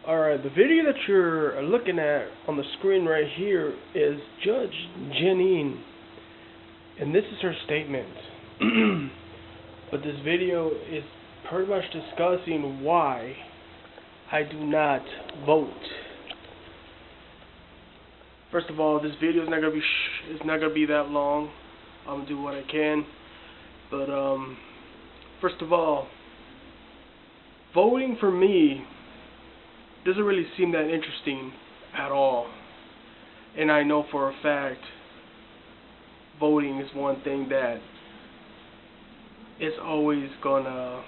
Alright, the video that you're looking at on the screen right here is Judge Janine, and this is her statement. But this video is pretty much discussing why I do not vote. First of all, this video is not gonna be that long. I'm gonna do what I can, but first of all, voting for me doesn't really seem that interesting at all. And I know for a fact voting is one thing that is always gonna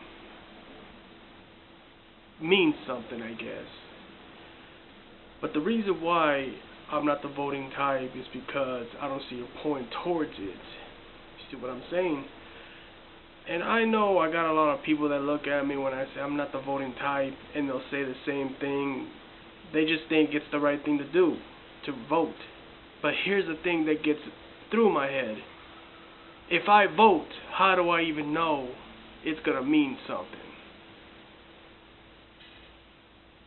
mean something, I guess. But the reason why I'm not the voting type is because I don't see a point towards it. You see what I'm saying? And I know I got a lot of people that look at me when I say I'm not the voting type, and they'll say the same thing. They just think it's the right thing to do, to vote. But here's the thing that gets through my head. If I vote, how do I even know it's going to mean something?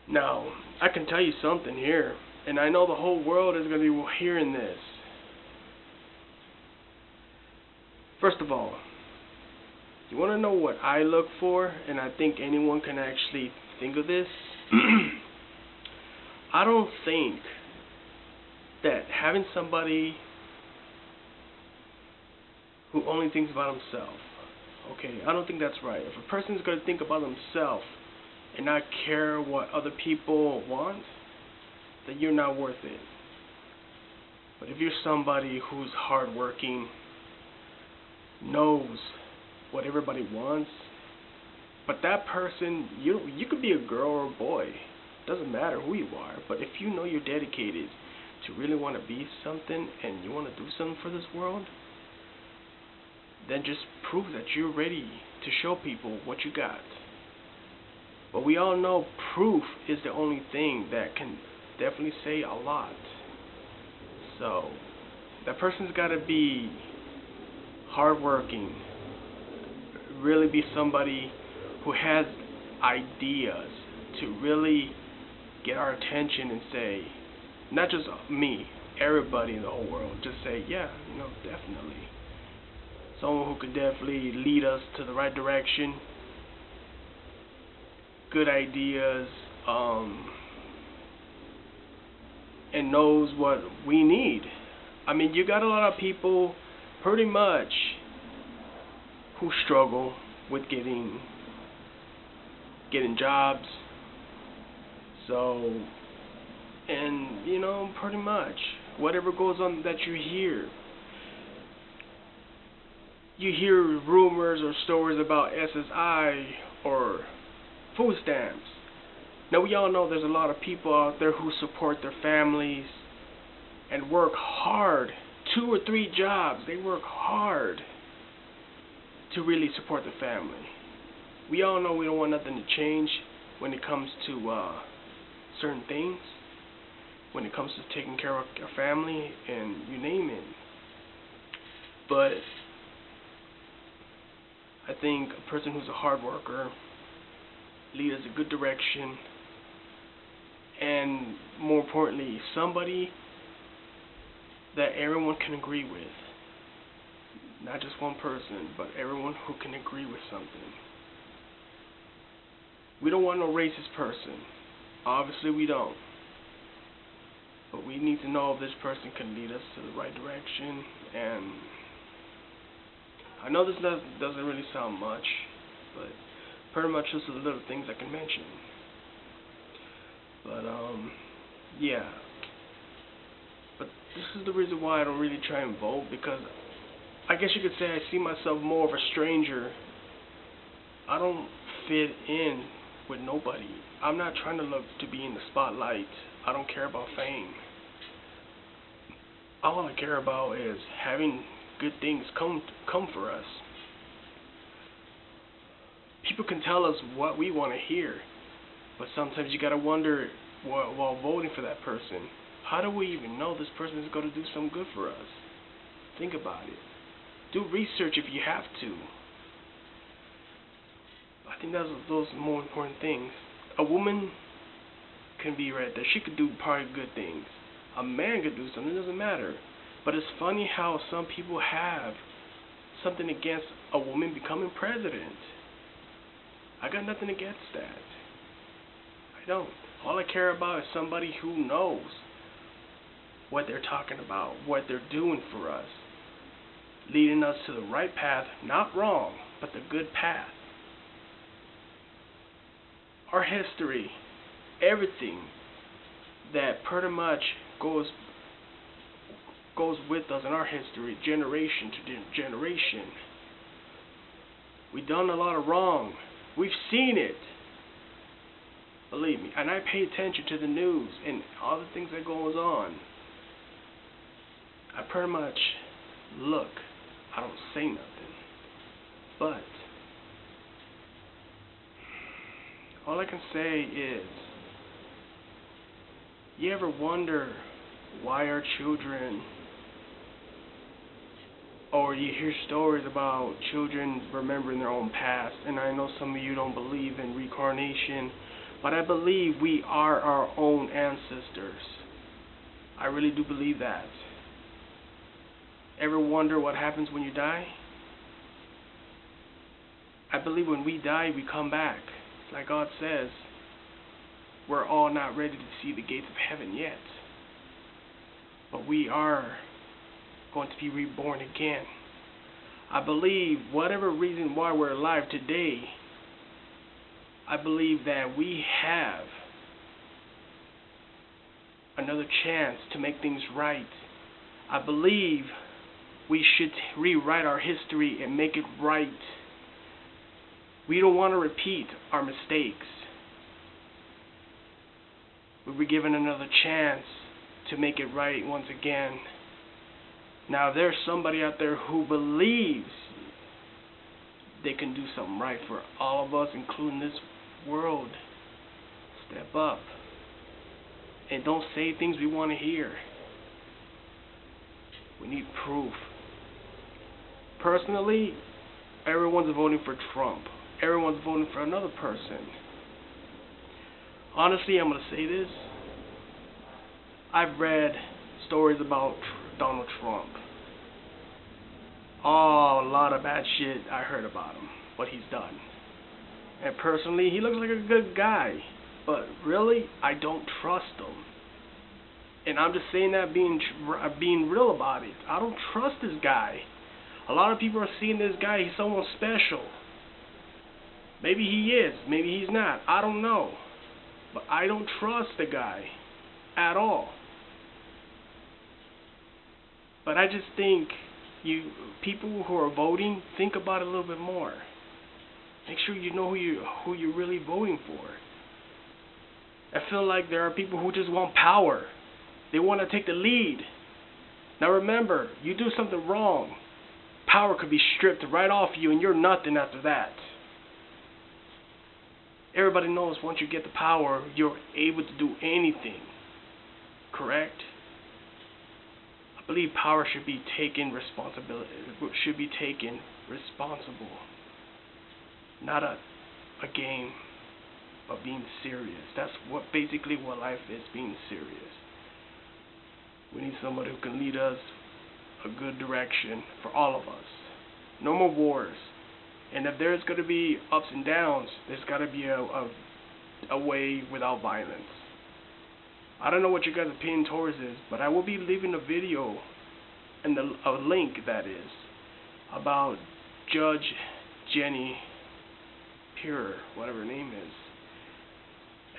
Now, I can tell you something here, and I know the whole world is going to be hearing this. First of all, you want to know what I look for, and I think anyone can actually think of this? I don't think that having somebody who only thinks about himself, okay, I don't think that's right. If a person's going to think about himself and not care what other people want, then you're not worth it. But if you're somebody who's hardworking, knows what everybody wants, but that person, you could be a girl or a boy, doesn't matter who you are, but if you know you're dedicated to really want to be something and you want to do something for this world, then just prove that you're ready to show people what you got. But we all know proof is the only thing that can definitely say a lot. So that person's got to be hardworking, really be somebody who has ideas to really get our attention and say, not just me, everybody in the whole world, just say, yeah, definitely. Someone who could definitely lead us to the right direction, good ideas, and knows what we need. I mean, you got a lot of people pretty much who struggle with getting jobs. So, and pretty much whatever goes on that you hear rumors or stories about SSI or food stamps. Now we all know there's a lot of people out there who support their families and work hard, 2 or 3 jobs. They work hard to really support the family. We all know we don't want nothing to change when it comes to certain things, when it comes to taking care of our family and you name it. But I think a person who's a hard worker, lead us a good direction, and more importantly, somebody that everyone can agree with. Not just one person, but everyone who can agree with something. We don't want no racist person. Obviously we don't. But we need to know if this person can lead us to the right direction. And I know this doesn't really sound much, but pretty much just the little things I can mention. But yeah. But this is the reason why I don't really try and vote, because I guess you could say I see myself more of a stranger. I don't fit in with nobody. I'm not trying to look to be in the spotlight. I don't care about fame. All I care about is having good things come for us. People can tell us what we want to hear, but sometimes you gotta wonder while voting for that person, how do we even know this person is going to do some good for us? Think about it. Do research if you have to. I think those are more important things. A woman can be right there. She could do probably good things. A man could do something, it doesn't matter. But it's funny how some people have something against a woman becoming president. I got nothing against that. I don't. All I care about is somebody who knows what they're talking about, what they're doing for us, leading us to the right path, not wrong, but the good path. Our history, everything that pretty much goes with us in our history, generation to generation. We've done a lot of wrong. We've seen it. Believe me. And I pay attention to the news and all the things that goes on. I pretty much look. I don't say nothing. But all I can say is, you ever wonder why our children, or you hear stories about children remembering their own past, and I know some of you don't believe in reincarnation, but I believe we are our own ancestors. I really do believe that. Ever wonder what happens when you die? I believe when we die, we come back. Like God says, we're all not ready to see the gates of heaven yet. But we are going to be reborn again. I believe whatever reason why we're alive today, I believe that we have another chance to make things right. I believe we should rewrite our history and make it right. We don't want to repeat our mistakes. We were given another chance to make it right once again. Now, if there's somebody out there who believes they can do something right for all of us, including this world, step up. And don't say things we want to hear. We need proof. Personally, everyone's voting for Trump. Everyone's voting for another person. Honestly, I'm going to say this. I've read stories about Donald Trump. Oh, a lot of bad shit I heard about him, what he's done. And personally, he looks like a good guy. But really, I don't trust him. And I'm just saying that being real about it. I don't trust this guy. A lot of people are seeing this guy, he's someone special. Maybe he is, maybe he's not. I don't know. But I don't trust the guy at all. But I just think people who are voting, think about it a little bit more. Make sure you know who you're really voting for. I feel like there are people who just want power. They want to take the lead. Now remember, you do something wrong, power could be stripped right off you and you're nothing after that. Everybody knows once you get the power, you're able to do anything. Correct? I believe power should be taken responsible. Not a game, but being serious. That's basically what life is, being serious. We need somebody who can lead us a good direction for all of us. No more wars. And if there's going to be ups and downs, there's got to be a way without violence. I don't know what your guys' opinion towards this, but I will be leaving a video and a link, that is, about Judge Jenny Pure, whatever her name is.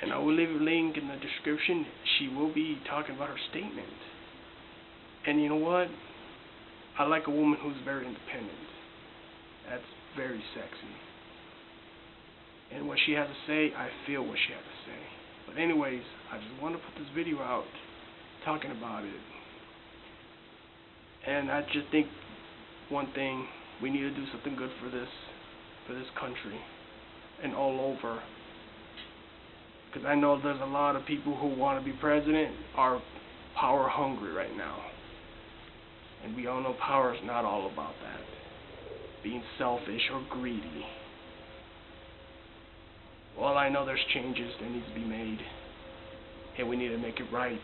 And I will leave a link in the description. She will be talking about her statement. And you know what? I like a woman who's very independent. That's very sexy. And what she has to say, I feel what she has to say. But anyways, I just want to put this video out talking about it. And I just think one thing, we need to do something good for this country and all over. Because I know there's a lot of people who want to be president are power hungry right now. And we all know power is not all about that. Being selfish or greedy. Well, I know there's changes that need to be made. and we need to make it right.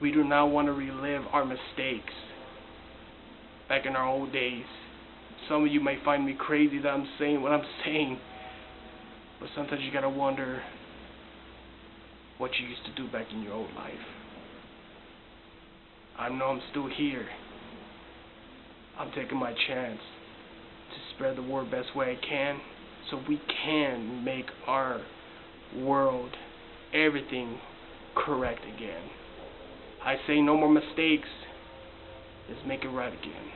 We do not want to relive our mistakes back in our old days. Some of you may find me crazy that I'm saying what I'm saying, but sometimes you gotta wonder what you used to do back in your old life. I know I'm still here. I'm taking my chance to spread the word best way I can, so we can make our world, everything, correct again. I say no more mistakes. Let's make it right again.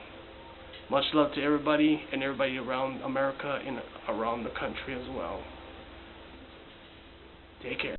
Much love to everybody and everybody around America and around the country as well. Take care.